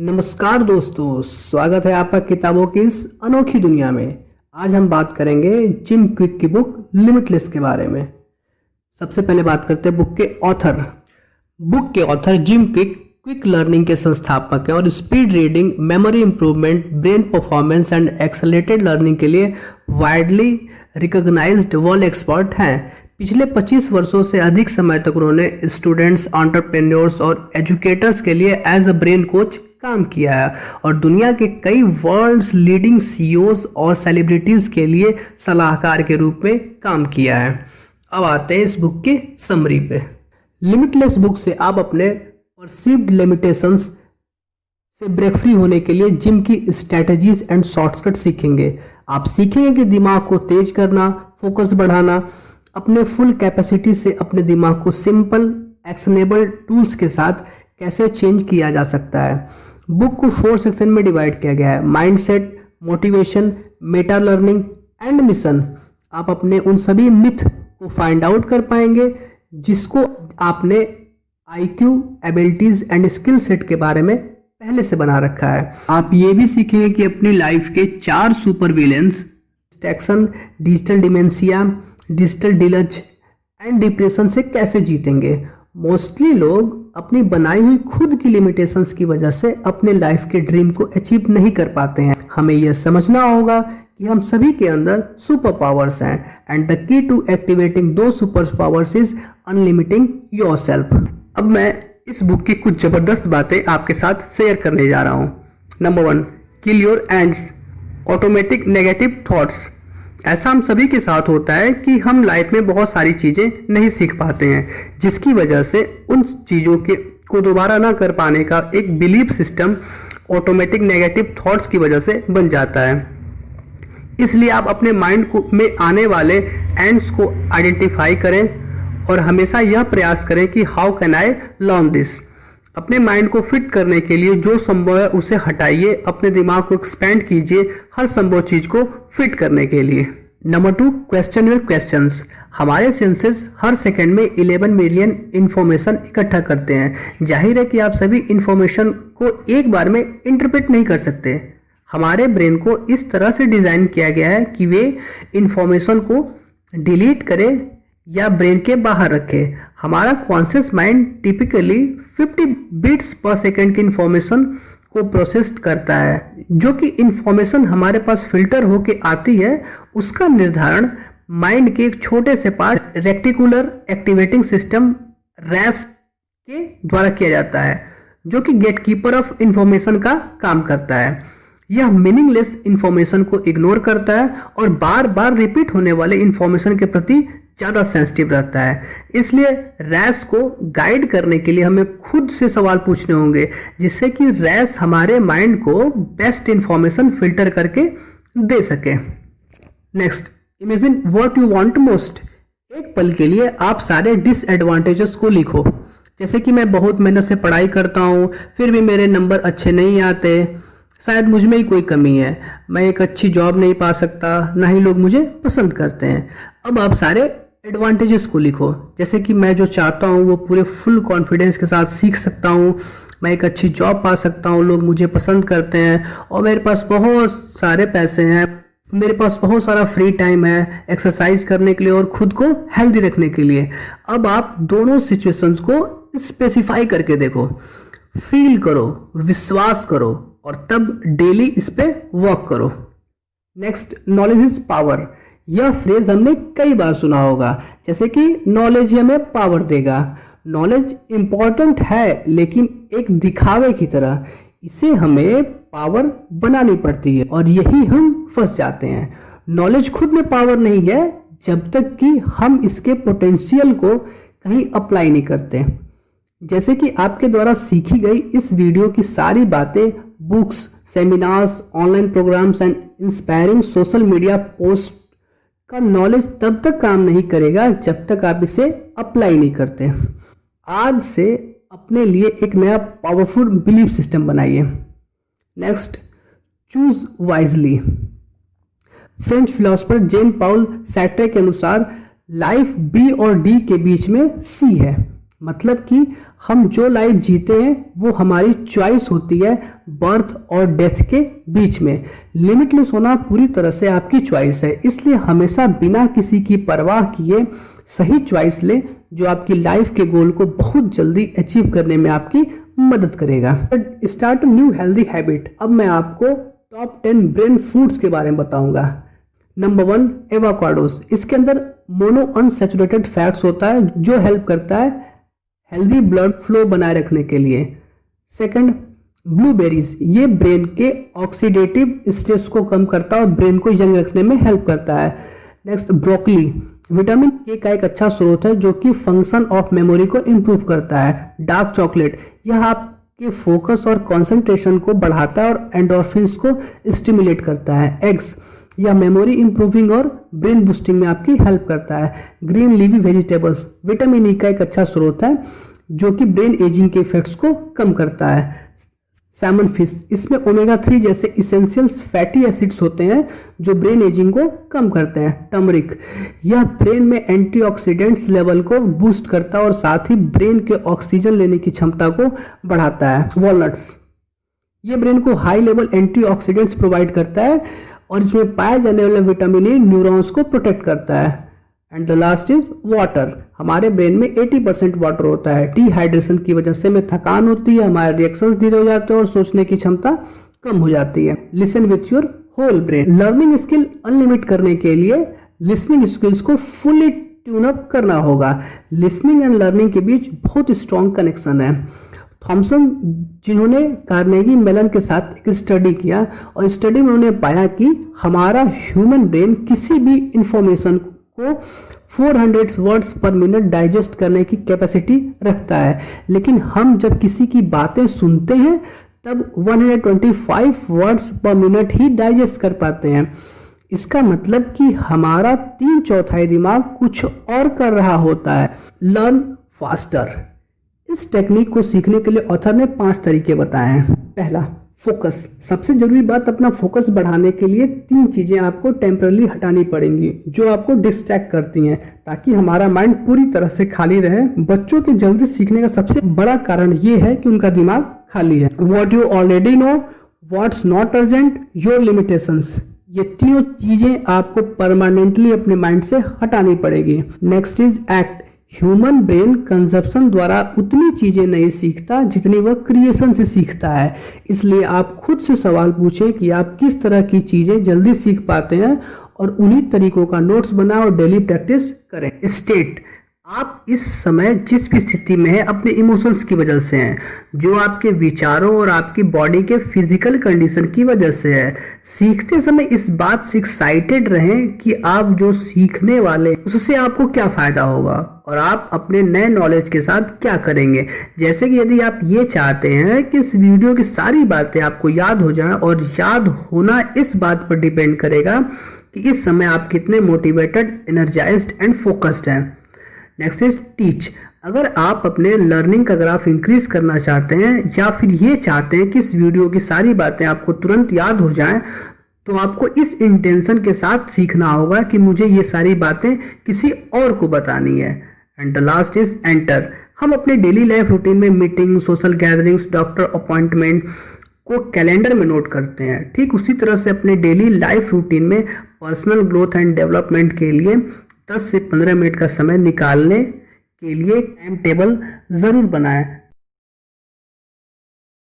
नमस्कार दोस्तों, स्वागत है आपका किताबों की इस अनोखी दुनिया में। आज हम बात करेंगे जिम क्विक की बुक लिमिटलेस के बारे में। सबसे पहले बात करते हैं बुक के ऑथर। बुक के ऑथर जिम क्विक लर्निंग के संस्थापक हैं और speed reading, memory improvement, brain performance and accelerated learning के लिए वाइडली रिकॉग्नाइज्ड वर्ल्ड एक्सपर्ट हैं। पिछले 25 वर्षों से अधिक समय तक उन्होंने स्टूडेंट्स, एंटरप्रेन्योर्स और एजुकेटर्स के लिए एज अ ब्रेन कोच काम किया है और दुनिया के कई वर्ल्ड्स लीडिंग सीईओज और सेलिब्रिटीज के लिए सलाहकार के रूप में काम किया है। अब आते हैं इस बुक के समरी पे। लिमिटलेस बुक से आप अपने परसीव्ड लिमिटेशंस से ब्रेक फ्री होने के लिए जिम की स्ट्रेटजीज एंड शॉर्टकट सीखेंगे। आप सीखेंगे कि दिमाग को तेज करना, फोकस बढ़ाना, अपने फुल कैपेसिटी से अपने दिमाग को सिंपल एक्शनेबल टूल्स के साथ कैसे चेंज किया जा सकता है। बुक को 4 सेक्शन में डिवाइड किया गया है: mindset, motivation, Meta learning and mission. आप अपने उन सभी मिथ को फाइंड आउट कर पाएंगे जिसको आपने IQ, abilities and skill set के बारे में पहले से बना रखा है। आप ये भी सीखेंगे कि अपनी लाइफ के 4 super villains, distraction, digital dementia, digital deluge and depression से कैसे जीतेंगे। मोस्टली लोग अपनी बनाई हुई खुद की लिमिटेशंस की वजह से अपने लाइफ के ड्रीम को अचीव नहीं कर पाते हैं। हमें यह समझना होगा कि हम सभी के अंदर सुपर पावर्स हैं and the key to activating those super powers is unlimiting yourself. अब मैं इस बुक की कुछ जबरदस्त बातें आपके साथ शेयर करने जा रहा हूँ। Number 1, kill your ends, automatic negative thoughts. ऐसा हम सभी के साथ होता है कि हम लाइफ में बहुत सारी चीज़ें नहीं सीख पाते हैं, जिसकी वजह से उन चीज़ों को दोबारा ना कर पाने का एक belief system automatic negative thoughts की वजह से बन जाता है। इसलिए आप अपने माइंड में आने वाले एंड्स को आइडेंटिफाई करें और हमेशा यह प्रयास करें कि how can I learn this. अपने माइंड को फिट करने के लिए जो संभव है उसे हटाइए, अपने दिमाग को एक्सपेंड कीजिए हर संभव चीज को फिट करने के लिए। Number 2, question your questions. हमारे सेंसेस हर सेकंड में 11 मिलियन इंफॉर्मेशन इकट्ठा करते हैं। जाहिर है कि आप सभी इंफॉर्मेशन को एक बार में इंटरप्रेट नहीं कर सकते। हमारे ब्रेन को इस तरह से डिज़ाइन किया गया है कि वे इंफॉर्मेशन को डिलीट करे या ब्रेन के बाहर रखे। हमारा कॉन्शियस माइंड टिपिकली 50 बिट्स पर सेकेंड की इंफॉर्मेशन को प्रोसेस करता है। जो कि इंफॉर्मेशन हमारे पास फिल्टर होके आती है उसका निर्धारण माइंड के एक छोटे से पार्ट रेक्टिकुलर एक्टिवेटिंग सिस्टम रैस के द्वारा किया जाता है, जो कि गेटकीपर ऑफ इंफॉर्मेशन का काम करता है। यह मीनिंगलेस इंफॉर्मेशन को इग्नोर करता है और बार बार रिपीट होने वाले इंफॉर्मेशन के प्रति ज़्यादा सेंसिटिव रहता है। इसलिए रैस को गाइड करने के लिए हमें खुद से सवाल पूछने होंगे, जिससे कि रैस हमारे माइंड को बेस्ट इंफॉर्मेशन फिल्टर करके दे सके। Next, imagine what you want most. एक पल के लिए आप सारे डिसएडवांटेजेस को लिखो, जैसे कि मैं बहुत मेहनत से पढ़ाई करता हूँ फिर भी मेरे नंबर अच्छे नहीं आते, शायद मुझ में ही कोई कमी है, मैं एक अच्छी जॉब नहीं पा सकता, ना ही लोग मुझे पसंद करते हैं। अब आप सारे एडवांटेजेस को लिखो, जैसे कि मैं जो चाहता हूँ वो पूरे फुल कॉन्फिडेंस के साथ सीख सकता हूँ, मैं एक अच्छी जॉब पा सकता हूँ, लोग मुझे पसंद करते हैं और मेरे पास बहुत सारे पैसे हैं, मेरे पास बहुत सारा फ्री टाइम है एक्सरसाइज करने के लिए और खुद को हेल्दी रखने के लिए। अब आप दोनों सिचुएशंस को स्पेसिफाई करके देखो, फील करो, विश्वास करो और तब डेली इस पे वर्क करो। Next, knowledge is power. यह फ्रेज हमने कई बार सुना होगा, जैसे कि नॉलेज हमें पावर देगा। नॉलेज इंपॉर्टेंट है लेकिन एक दिखावे की तरह, इसे हमें पावर बनानी पड़ती है और यही हम फंस जाते हैं। नॉलेज खुद में पावर नहीं है जब तक कि हम इसके पोटेंशियल को कहीं अप्लाई नहीं करते। जैसे कि आपके द्वारा सीखी गई इस वीडियो की सारी बातें, books, seminars, online programs and inspiring social media post का नॉलेज तब तक काम नहीं करेगा जब तक आप इसे अप्लाई नहीं करते। आज से अपने लिए एक नया पावरफुल बिलीफ सिस्टम बनाइए। Next, choose wisely. French philosopher Jean Paul Sartre के अनुसार लाइफ बी और डी के बीच में सी है। मतलब कि हम जो लाइफ जीते हैं वो हमारी चॉइस होती है बर्थ और डेथ के बीच में। लिमिटलेस होना पूरी तरह से आपकी चॉइस है, इसलिए हमेशा बिना किसी की परवाह किए सही चॉइस ले जो आपकी लाइफ के गोल को बहुत जल्दी अचीव करने में आपकी मदद करेगा। Start new healthy habit. अब मैं आपको टॉप 10 ब्रेन फूड्स के बारे में बताऊंगा। Number 1 avocados. इसके अंदर मोनो अनसैचुरेटेड फैट्स होता है जो हेल्प करता है हेल्दी ब्लड फ्लो बनाए रखने के लिए। सेकंड ब्लूबेरीज, ये ब्रेन के ऑक्सीडेटिव स्ट्रेस को कम करता है और ब्रेन को यंग रखने में हेल्प करता है। नेक्स्ट ब्रोकली, विटामिन के का एक अच्छा स्रोत है जो कि फंक्शन ऑफ मेमोरी को इम्प्रूव करता है। डार्क चॉकलेट, यह आपके फोकस और कंसंट्रेशन को बढ़ाता है और एंडोर्फिन्स को स्टिमुलेट करता है। एग्स, यह मेमोरी इंप्रूविंग और ब्रेन बूस्टिंग में आपकी हेल्प करता है। ग्रीन लीवी वेजिटेबल्स, विटामिन ई का एक अच्छा स्रोत है जो कि ब्रेन एजिंग के इफेक्ट्स को कम करता है। सैमन फिश, इसमें ओमेगा 3 जैसे इसेंशियल्स फैटी एसिड्स होते हैं जो ब्रेन एजिंग को कम करते हैं। टर्मरिक, यह ब्रेन में एंटीऑक्सीडेंट्स लेवल को बूस्ट करता है और साथ ही ब्रेन के ऑक्सीजन लेने की क्षमता को बढ़ाता है। वॉलनट्स, ये ब्रेन को हाई लेवल एंटीऑक्सीडेंट्स प्रोवाइड करता है और इसमें पाए जाने वाले विटामिन ए न्यूरॉन्स को प्रोटेक्ट करता है। And the last is water. हमारे ब्रेन में 80% वाटर होता है। डिहाइड्रेशन की वजह से हमें थकान होती है, हमारे रिएक्शंस धीरे हो जाते हैं और सोचने की क्षमता कम हो जाती है। Listen with your whole brain. Learning skill unlimit करने के लिए लिसनिंग स्किल्स को फुली ट्यून अप करना होगा। लिसनिंग एंड लर्निंग के बीच बहुत स्ट्रॉन्ग कनेक्शन है। थॉमसन, जिन्होंने कार्नेगी मेलन के साथ एक स्टडी किया और स्टडी में उन्होंने पाया कि हमारा ह्यूमन ब्रेन किसी भी इंफॉर्मेशन को 400 वर्ड्स पर मिनट डाइजेस्ट करने की कैपेसिटी रखता है, लेकिन हम जब किसी की बातें सुनते हैं तब 125 वर्ड्स पर मिनट ही डाइजेस्ट कर पाते हैं। इसका मतलब कि हमारा 3/4 दिमाग कुछ और कर रहा होता है। Learn faster. इस टेक्निक को सीखने के लिए ऑथर ने 5 तरीके बताए हैं। पहला, फोकस। सबसे जरूरी बात, अपना फोकस बढ़ाने के लिए 3 चीजें आपको टेम्परली हटानी पड़ेंगी जो आपको डिस्ट्रैक्ट करती हैं ताकि हमारा माइंड पूरी तरह से खाली रहे। बच्चों के जल्दी सीखने का सबसे बड़ा कारण ये है कि उनका दिमाग खाली है। What you already know, what's not urgent, your limitations. ये तीनों चीजें आपको परमानेंटली अपने माइंड से हटानी पड़ेगी। Next is act. Human brain consumption द्वारा उतनी चीजें नहीं सीखता जितनी वह क्रिएशन से सीखता है, इसलिए आप खुद से सवाल पूछें कि आप किस तरह की चीजें जल्दी सीख पाते हैं और उन्हीं तरीकों का नोट्स बनाएं और डेली प्रैक्टिस करें। स्टेट, आप इस समय जिस भी स्थिति में हैं अपने इमोशंस की वजह से हैं, जो आपके विचारों और आपकी बॉडी के फिजिकल कंडीशन की वजह से है। सीखते समय इस बात से एक्साइटेड रहें कि आप जो सीखने वाले उससे आपको क्या फ़ायदा होगा और आप अपने नए नॉलेज के साथ क्या करेंगे। जैसे कि यदि आप ये चाहते हैं कि इस वीडियो की सारी बातें आपको याद हो जाएं, और याद होना इस बात पर डिपेंड करेगा कि इस समय आप कितने मोटिवेटेड, एनर्जाइज्ड एंड फोकस्ड हैं। Next is teach. अगर आप अपने लर्निंग का ग्राफ इंक्रीज करना चाहते हैं या फिर ये चाहते हैं कि इस वीडियो की सारी बातें आपको तुरंत याद हो जाएं, तो आपको इस इंटेंशन के साथ सीखना होगा कि मुझे ये सारी बातें किसी और को बतानी है। And the last is enter. हम अपने डेली लाइफ रूटीन में meeting, social gatherings, doctor appointment को कैलेंडर में नोट करते हैं। ठीक उसी तरह से अपने डेली लाइफ रूटीन में पर्सनल ग्रोथ एंड डेवलपमेंट के लिए 10 से 15 मिनट का समय निकालने के लिए टाइम टेबल ज़रूर बनाएं।